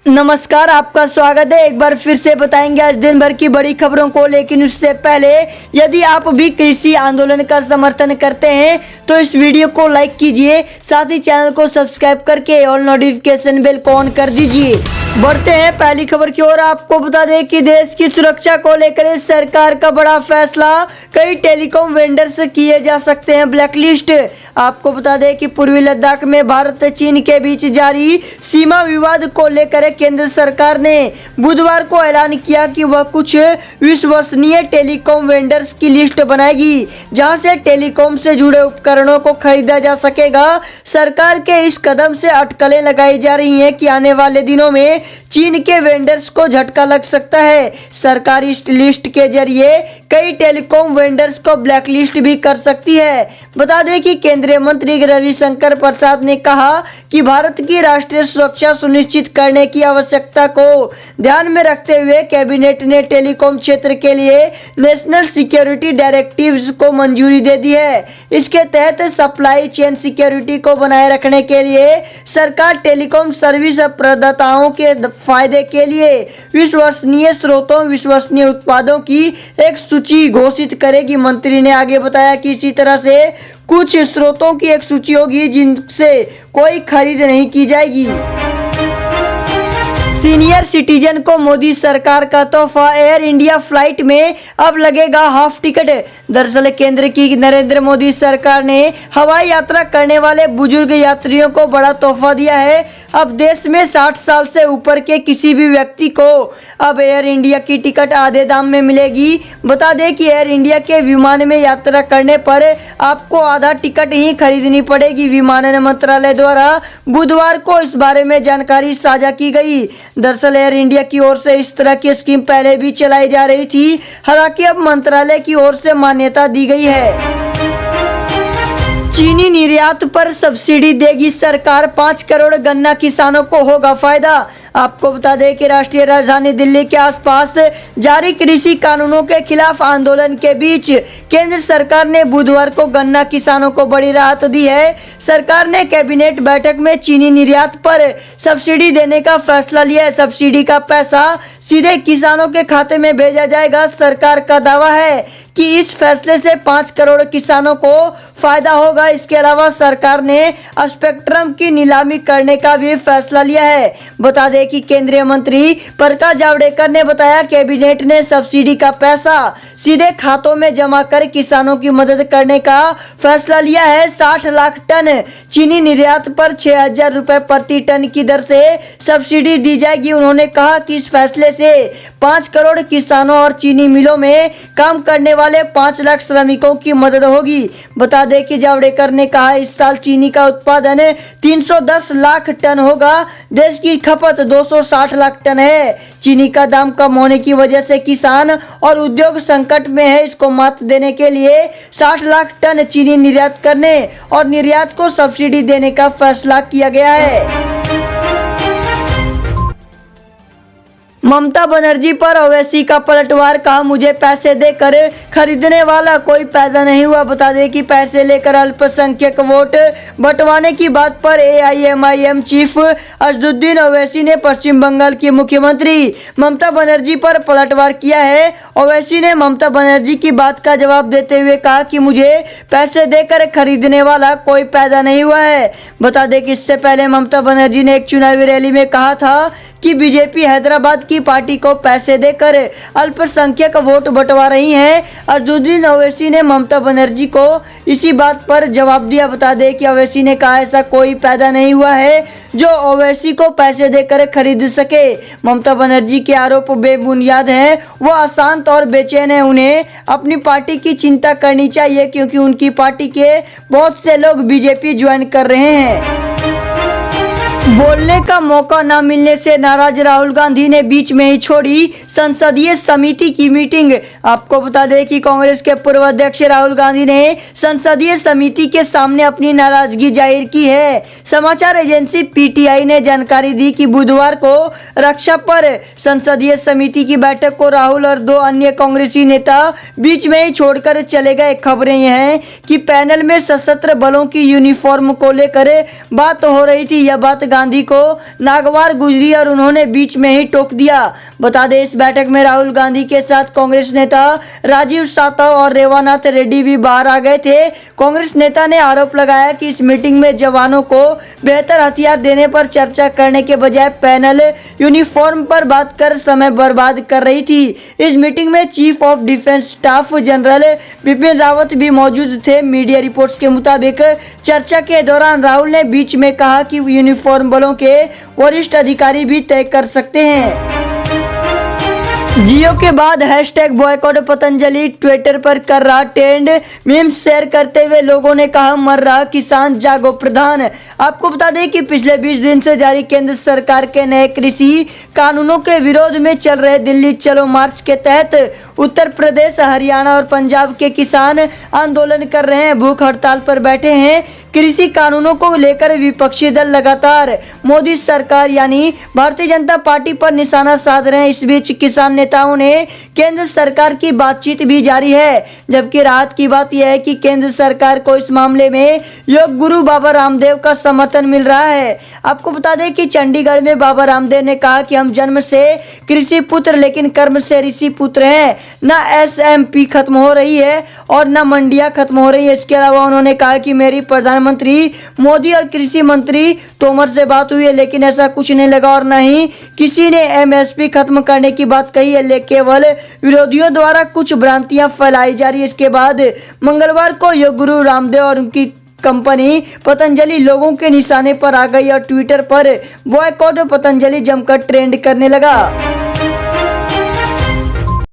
नमस्कार, आपका स्वागत है। एक बार फिर से बताएंगे आज दिन भर की बड़ी खबरों को, लेकिन उससे पहले यदि आप भी कृषि आंदोलन का समर्थन करते हैं तो इस वीडियो को लाइक कीजिए, साथ ही चैनल को सब्सक्राइब करके और नोटिफिकेशन बेल को ऑन कर दीजिए। बढ़ते हैं पहली खबर की ओर। आपको बता दें कि देश की सुरक्षा को लेकर सरकार का बड़ा फैसला, कई टेलीकॉम वेंडर्स किए जा सकते हैं ब्लैकलिस्ट। आपको बता दें कि पूर्वी लद्दाख में भारत चीन के बीच जारी सीमा विवाद को लेकर केंद्र सरकार ने बुधवार को ऐलान किया कि वह कुछ विश्वसनीय टेलीकॉम वेंडर्स की लिस्ट बनाएगी, जहां से टेलीकॉम से जुड़े उपकरणों को खरीदा जा सकेगा। सरकार के इस कदम से अटकलें लगाई जा रही हैं कि आने वाले दिनों में चीन के वेंडर्स को झटका लग सकता है। सरकार इस लिस्ट के जरिए कई टेलीकॉम वेंडर्स को ब्लैकलिस्ट भी कर सकती है। बता दें कि केंद्रीय मंत्री रविशंकर प्रसाद ने कहा कि भारत की राष्ट्रीय सुरक्षा सुनिश्चित करने की आवश्यकता को ध्यान में रखते हुए कैबिनेट ने टेलीकॉम क्षेत्र के लिए नेशनल सिक्योरिटी डायरेक्टिव्स को मंजूरी दे दी है। इसके तहत सप्लाई चेन सिक्योरिटी को बनाए रखने के लिए सरकार टेलीकॉम सर्विस प्रदाताओं के फायदे के लिए विश्वसनीय स्रोतों, विश्वसनीय उत्पादों की एक सूची घोषित करेगी। मंत्री ने आगे बताया कि इसी तरह से कुछ स्रोतों की एक सूची होगी जिनसे कोई खरीद नहीं की जाएगी। सीनियर सिटीजन को मोदी सरकार का तोहफा, एयर इंडिया फ्लाइट में अब लगेगा हाफ टिकट। दरअसल केंद्र की नरेंद्र मोदी सरकार ने हवाई यात्रा करने वाले बुजुर्ग यात्रियों को बड़ा तोहफा दिया है। अब देश में 60 साल से ऊपर के किसी भी व्यक्ति को अब एयर इंडिया की टिकट आधे दाम में मिलेगी। बता दें कि एयर इंडिया के विमान में यात्रा करने पर आपको आधा टिकट ही खरीदनी पड़ेगी। विमानन मंत्रालय द्वारा बुधवार को इस बारे में जानकारी साझा की गई। दरअसल एयर इंडिया की ओर से इस तरह की स्कीम पहले भी चलाई जा रही थी, हालांकि अब मंत्रालय की ओर से मान्यता दी गई है। चीनी निर्यात पर सब्सिडी देगी सरकार, 5 करोड़ गन्ना किसानों को होगा फायदा। आपको बता दें कि राष्ट्रीय राजधानी दिल्ली के आसपास जारी कृषि कानूनों के खिलाफ आंदोलन के बीच केंद्र सरकार ने बुधवार को गन्ना किसानों को बड़ी राहत दी है। सरकार ने कैबिनेट बैठक में चीनी निर्यात पर सब्सिडी देने का फैसला लिया है। सब्सिडी का पैसा सीधे किसानों के खाते में भेजा जाएगा। सरकार का दावा है कि इस फैसले से 5 करोड़ किसानों को फायदा होगा। इसके अलावा सरकार ने स्पेक्ट्रम की नीलामी करने का भी फैसला लिया है। बता दें कि केंद्रीय मंत्री प्रकाश जावड़ेकर ने बताया कैबिनेट ने सब्सिडी का पैसा सीधे खातों में जमा कर किसानों की मदद करने का फैसला लिया है। 60 लाख टन चीनी निर्यात पर 6,000 रुपए प्रति टन की दर से सब्सिडी दी जाएगी। उन्होंने कहा कि इस फैसले से 5 करोड़ किसानों और चीनी मिलों में काम करने वाले 5 लाख श्रमिकों की मदद होगी। बता दें कि जावड़ेकर ने कहा इस साल चीनी का उत्पादन 310 लाख टन होगा। देश की खपत 260 लाख टन है। चीनी का दाम कम होने की वजह से किसान और उद्योग संकट में है। इसको मात देने के लिए 60 लाख टन चीनी निर्यात करने और निर्यात को सब्सिडी देने का फैसला किया गया है। ममता बनर्जी पर ओवैसी का पलटवार, कहा मुझे पैसे देकर खरीदने वाला कोई पैदा नहीं हुआ। बता दें कि पैसे लेकर अल्पसंख्यक वोट बंटवाने की बात पर एआईएमआईएम चीफ असदुद्दीन ओवैसी ने पश्चिम बंगाल की मुख्यमंत्री ममता बनर्जी पर पलटवार किया है। ओवैसी ने ममता बनर्जी की बात का जवाब देते हुए कहा कि मुझे पैसे देकर खरीदने वाला कोई पैदा नहीं हुआ है। बता दें कि इससे पहले ममता बनर्जी ने एक चुनावी रैली में कहा था कि बीजेपी हैदराबाद की पार्टी को पैसे देकर अल्पसंख्यक वोट बंटवा रही है। असदुद्दीन ओवैसी ने ममता बनर्जी को इसी बात पर जवाब दिया। बता दें कि ओवैसी ने कहा ऐसा कोई पैदा नहीं हुआ है जो ओवैसी को पैसे देकर खरीद सके। ममता बनर्जी के आरोप बेबुनियाद हैं, वो अशांत और बेचैन है। उन्हें अपनी पार्टी की चिंता करनी चाहिए क्योंकि उनकी पार्टी के बहुत से लोग बीजेपी ज्वाइन कर रहे हैं। बोलने का मौका न मिलने से नाराज राहुल गांधी ने बीच में ही छोड़ी संसदीय समिति की मीटिंग। आपको बता दें कि कांग्रेस के पूर्व अध्यक्ष राहुल गांधी ने संसदीय समिति के सामने अपनी नाराजगी जाहिर की है। समाचार एजेंसी पीटीआई ने जानकारी दी कि बुधवार को रक्षा पर संसदीय समिति की बैठक को राहुल और 2 अन्य कांग्रेसी नेता बीच में ही छोड़कर चले गए। खबरें यह हैं कि पैनल में सशस्त्र बलों की यूनिफॉर्म को लेकर बात हो रही थी। यह बात गांधी को नागवार गुजरी और उन्होंने बीच में ही टोक दिया। बता दें, इस बैठक में राहुल गांधी के साथ कांग्रेस नेता राजीव सातव और रेवानाथ रेड्डी भी बाहर आ गए थे। कांग्रेस नेता ने आरोप लगाया कि इस मीटिंग में जवानों को बेहतर हथियार देने पर चर्चा करने के बजाय पैनल यूनिफॉर्म पर बात कर समय बर्बाद कर रही थी। इस मीटिंग में chief of defence staff general Bipin Rawat भी मौजूद थे। मीडिया रिपोर्ट्स के मुताबिक चर्चा के दौरान राहुल ने बीच में कहा कि यूनिफॉर्म बलों के वरिष्ठ अधिकारी भी तय कर सकते हैं। जियो के बाद हैशटैग बॉयकॉट पतंजलि ट्विटर पर कर रहा ट्रेंड। मीम्स शेयर करते हुए लोगों ने कहा, मर रहा किसान जागो प्रधान। आपको बता दें कि पिछले 20 दिन से जारी केंद्र सरकार के नए कृषि कानूनों के विरोध में चल रहे दिल्ली चलो मार्च के तहत उत्तर प्रदेश, हरियाणा और पंजाब के किसान आंदोलन कर रहे हैं, भूख हड़ताल पर बैठे हैं। कृषि कानूनों को लेकर विपक्षी दल लगातार मोदी सरकार यानी भारतीय जनता पार्टी पर निशाना साध रहे हैं। इस बीच किसान नेताओं ने केंद्र सरकार की बातचीत भी जारी है, जबकि राहत की बात यह है कि केंद्र सरकार को इस मामले में योग गुरु बाबा रामदेव का समर्थन मिल रहा है। आपको बता दें कि चंडीगढ़ में बाबा रामदेव ने कहा कि हम जन्म से कृषि पुत्र लेकिन कर्म से ऋषि पुत्र हैं। न एसएमपी खत्म हो रही है और न मंडियां खत्म हो रही है। इसके अलावा उन्होंने कहा कि मेरी प्रधानमंत्री मोदी और कृषि मंत्री तोमर से बात हुई है, लेकिन ऐसा कुछ नहीं लगा और न ही किसी ने एमएसपी खत्म करने की बात कही है। केवल विरोधियों द्वारा कुछ भ्रांतियां फैलाई जा रही है। इसके बाद मंगलवार को योग गुरु रामदेव और उनकी कंपनी पतंजलि लोगों के निशाने पर आ गई और ट्विटर पर बॉयकॉट पतंजलि जमकर ट्रेंड करने लगा।